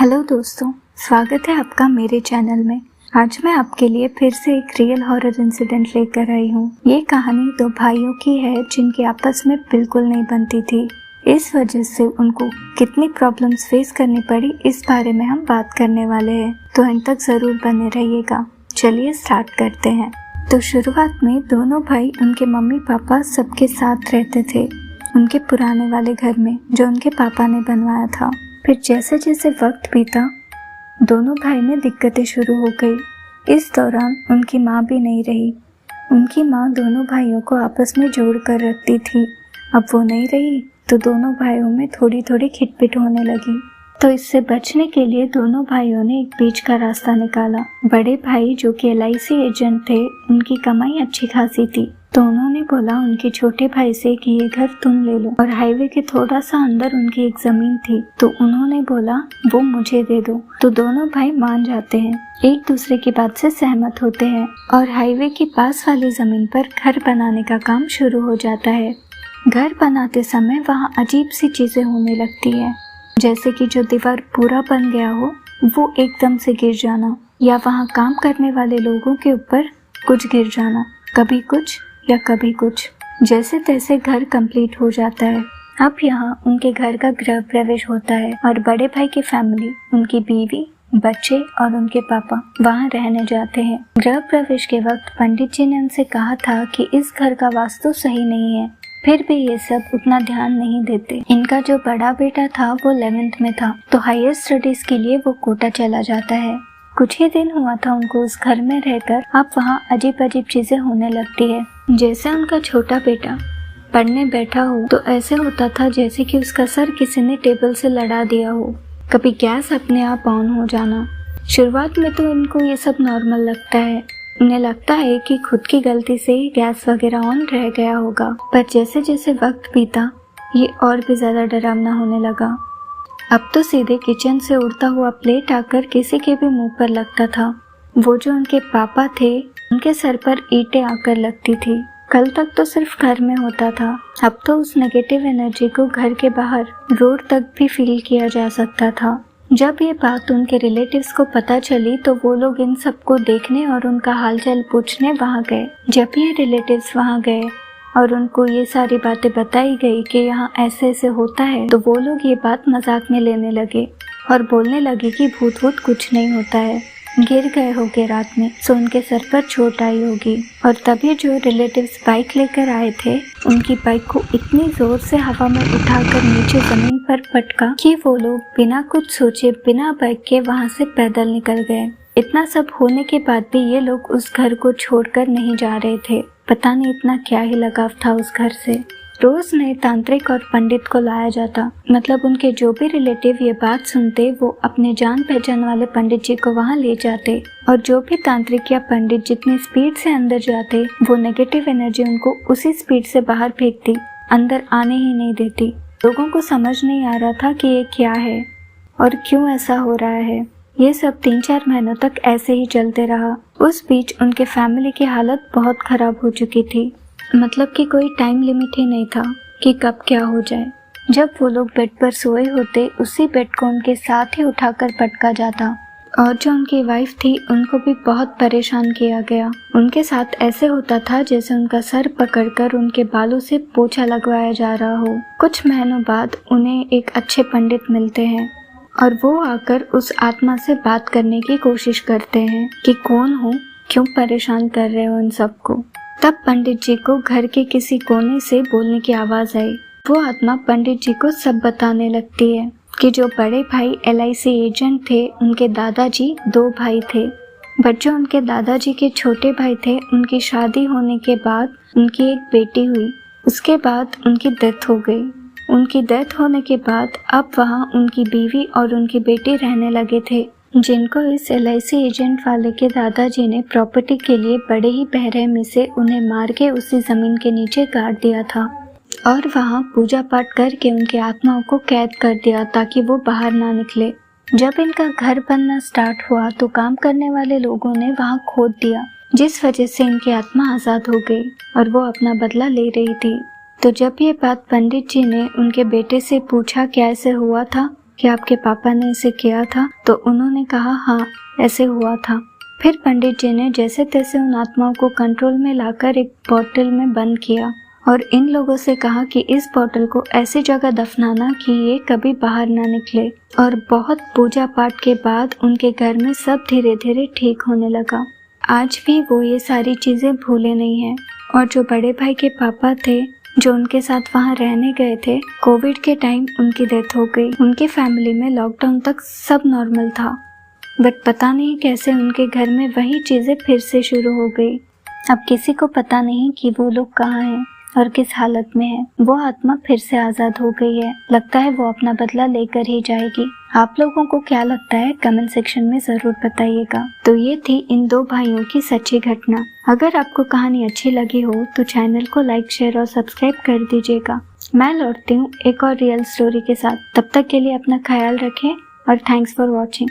Hello दोस्तों, स्वागत है आपका मेरे चैनल में। आज मैं आपके लिए फिर से एक रियल हॉरर इंसिडेंट लेकर आई हूँ। ये कहानी दो भाइयों की है जिनकी आपस में बिल्कुल नहीं बनती थी। इस वजह से उनको कितनी प्रॉब्लम्स फेस करनी पड़ी, इस बारे में हम बात करने वाले हैं, तो अंत तक जरूर बने रहिएगा। चलिए स्टार्ट करते हैं। तो शुरुआत में दोनों भाई उनके मम्मी पापा सबके साथ रहते थे, उनके पुराने वाले घर में जो उनके पापा ने बनवाया था। फिर जैसे जैसे वक्त बीता, दोनों भाई में दिक्कतें शुरू हो गई। इस दौरान उनकी माँ भी नहीं रही। उनकी माँ दोनों भाइयों को आपस में जोड़ कर रखती थी। अब वो नहीं रही तो दोनों भाइयों में थोड़ी थोड़ी खिटपिट होने लगी। तो इससे बचने के लिए दोनों भाइयों ने एक बीच का रास्ता निकाला। बड़े भाई जो कि LIC एजेंट थे, उनकी कमाई अच्छी खासी थी, तो उन्होंने बोला उनके छोटे भाई से कि ये घर तुम ले लो। और हाईवे के थोड़ा सा अंदर उनकी एक जमीन थी, तो उन्होंने बोला वो मुझे दे दो। तो दोनों भाई मान जाते हैं, एक दूसरे की बात से सहमत होते हैं और हाईवे के पास वाली जमीन पर घर बनाने का काम शुरू हो जाता है। घर बनाते समय वहाँ अजीब सी चीजें होने लगती है, जैसे कि जो दीवार पूरा बन गया हो वो एकदम से गिर जाना, या वहाँ काम करने वाले लोगों के ऊपर कुछ गिर जाना, कभी कुछ या कभी कुछ। जैसे तैसे घर कंप्लीट हो जाता है। अब यहाँ उनके घर का गृह प्रवेश होता है और बड़े भाई की फैमिली, उनकी बीवी, बच्चे और उनके पापा वहाँ रहने जाते हैं। गृह प्रवेश के वक्त पंडित जी ने उनसे कहा था कि इस घर का वास्तु सही नहीं है, फिर भी ये सब उतना ध्यान नहीं देते। इनका जो बड़ा बेटा था वो 11th में था, तो हायर स्टडीज के लिए वो कोटा चला जाता है। कुछ ही दिन हुआ था उनको उस घर में रहकर। अब वहाँ अजीब अजीब चीजें होने लगती है। जैसे उनका छोटा बेटा पढ़ने बैठा हो तो ऐसे होता था जैसे कि उसका सर किसी ने टेबल से लड़ा दिया हो। कभी गैस अपने आप ऑन हो जाना। शुरुआत में तो इनको ये सब नॉर्मल लगता है, उन्हें लगता है कि खुद की गलती से ही गैस वगैरह ऑन रह गया होगा। पर जैसे जैसे वक्त बीता, ये और भी ज्यादा डरावना होने लगा। अब तो सीधे किचन से उड़ता हुआ प्लेट आकर किसी के भी मुंह पर लगता था। वो जो उनके पापा थे, उनके सर पर ईंटें आकर लगती थी। कल तक तो सिर्फ घर में होता था, अब तो उस नेगेटिव एनर्जी को घर के बाहर रोड तक भी फील किया जा सकता था। जब ये बात उनके रिलेटिव्स को पता चली तो वो लोग इन सबको देखने और उनका हालचाल पूछने वहाँ गए। जब ये रिलेटिव्स वहाँ गए और उनको ये सारी बातें बताई गई कि यहाँ ऐसे ऐसे होता है, तो वो लोग ये बात मजाक में लेने लगे और बोलने लगे कि भूत वूत कुछ नहीं होता है, गिर गए होंगे रात में, सो उनके सर पर चोट आई होगी। और तभी जो रिलेटिव्स बाइक लेकर आए थे, उनकी बाइक को इतनी जोर से हवा में उठाकर नीचे जमीन पर पटका कि वो लोग बिना कुछ सोचे, बिना बाइक के वहाँ से पैदल निकल गए। इतना सब होने के बाद भी ये लोग उस घर को छोड़कर नहीं जा रहे थे। पता नहीं इतना क्या ही लगाव था उस घर से। रोज नए तांत्रिक और पंडित को लाया जाता, मतलब उनके जो भी रिलेटिव ये बात सुनते वो अपने जान पहचान वाले पंडित जी को वहाँ ले जाते, और जो भी तांत्रिक या पंडित जितनी स्पीड से अंदर जाते, वो नेगेटिव एनर्जी उनको उसी स्पीड से बाहर फेंकती, अंदर आने ही नहीं देती। लोगों को समझ नहीं आ रहा था कि ये क्या है और क्यों ऐसा हो रहा है। ये सब 3-4 महीनों तक ऐसे ही चलते रहा। उस बीच उनके फैमिली की हालत बहुत खराब हो चुकी थी, मतलब कि कोई टाइम लिमिट ही नहीं था कि कब क्या हो जाए। जब वो लोग बेड पर सोए होते, उसी बेड को उनके साथ ही उठाकर पटका जाता, और जो उनकी वाइफ थी उनको भी बहुत परेशान किया गया। उनके साथ ऐसे होता था जैसे उनका सर पकड़कर उनके बालों से पोछा लगवाया जा रहा हो। कुछ महीनों बाद उन्हें एक अच्छे पंडित मिलते हैं और वो आकर उस आत्मा से बात करने की कोशिश करते हैं कि कौन हो, क्यों परेशान कर रहे हो इन सबको। तब पंडित जी को घर के किसी कोने से बोलने की आवाज आई। वो आत्मा पंडित जी को सब बताने लगती है कि जो बड़े भाई LIC एजेंट थे, उनके दादाजी 2 भाई थे, बट जो उनके दादाजी के छोटे भाई थे, उनकी शादी होने के बाद उनकी एक बेटी हुई, उसके बाद उनकी डेथ हो गई। उनकी डेथ होने के बाद अब वहाँ उनकी बीवी और उनकी बेटी रहने लगे थे, जिनको इस LIC एजेंट वाले के दादाजी ने प्रॉपर्टी के लिए बड़े ही बेरहमी से उन्हें मार के उसी जमीन के नीचे गाड़ दिया था और वहाँ पूजा पाठ करके उनकी आत्माओं को कैद कर दिया ताकि वो बाहर ना निकले। जब इनका घर बनना स्टार्ट हुआ तो काम करने वाले लोगों ने वहाँ खोद दिया, जिस वजह से इनकी आत्मा आजाद हो गई और वो अपना बदला ले रही थी। तो जब ये बात पंडित जी ने उनके बेटे से पूछा कैसे हुआ था, कि आपके पापा ने इसे किया था? तो उन्होंने कहा हाँ, ऐसे हुआ था। फिर पंडित जी ने जैसे तैसे उन आत्माओं को कंट्रोल में लाकर एक बॉटल में बंद किया और इन लोगों से कहा कि इस बॉटल को ऐसी जगह दफनाना कि ये कभी बाहर ना निकले। और बहुत पूजा पाठ के बाद उनके घर में सब धीरे धीरे ठीक होने लगा। आज भी वो ये सारी चीजें भूले नहीं हैं। और जो बड़े भाई के पापा थे जो उनके साथ वहाँ रहने गए थे, कोविड के टाइम उनकी डेथ हो गई। उनकी फैमिली में लॉकडाउन तक सब नॉर्मल था, बट पता नहीं कैसे उनके घर में वही चीजें फिर से शुरू हो गई। अब किसी को पता नहीं कि वो लोग कहाँ हैं और किस हालत में है। वो आत्मा फिर से आजाद हो गई है। लगता है वो अपना बदला लेकर ही जाएगी। आप लोगों को क्या लगता है कमेंट सेक्शन में जरूर बताइएगा। तो ये थी इन दो भाइयों की सच्ची घटना। अगर आपको कहानी अच्छी लगी हो तो चैनल को लाइक, शेयर और सब्सक्राइब कर दीजिएगा। मैं लौटती हूँ एक और रियल स्टोरी के साथ। तब तक के लिए अपना ख्याल रखें और थैंक्स फॉर वॉचिंग।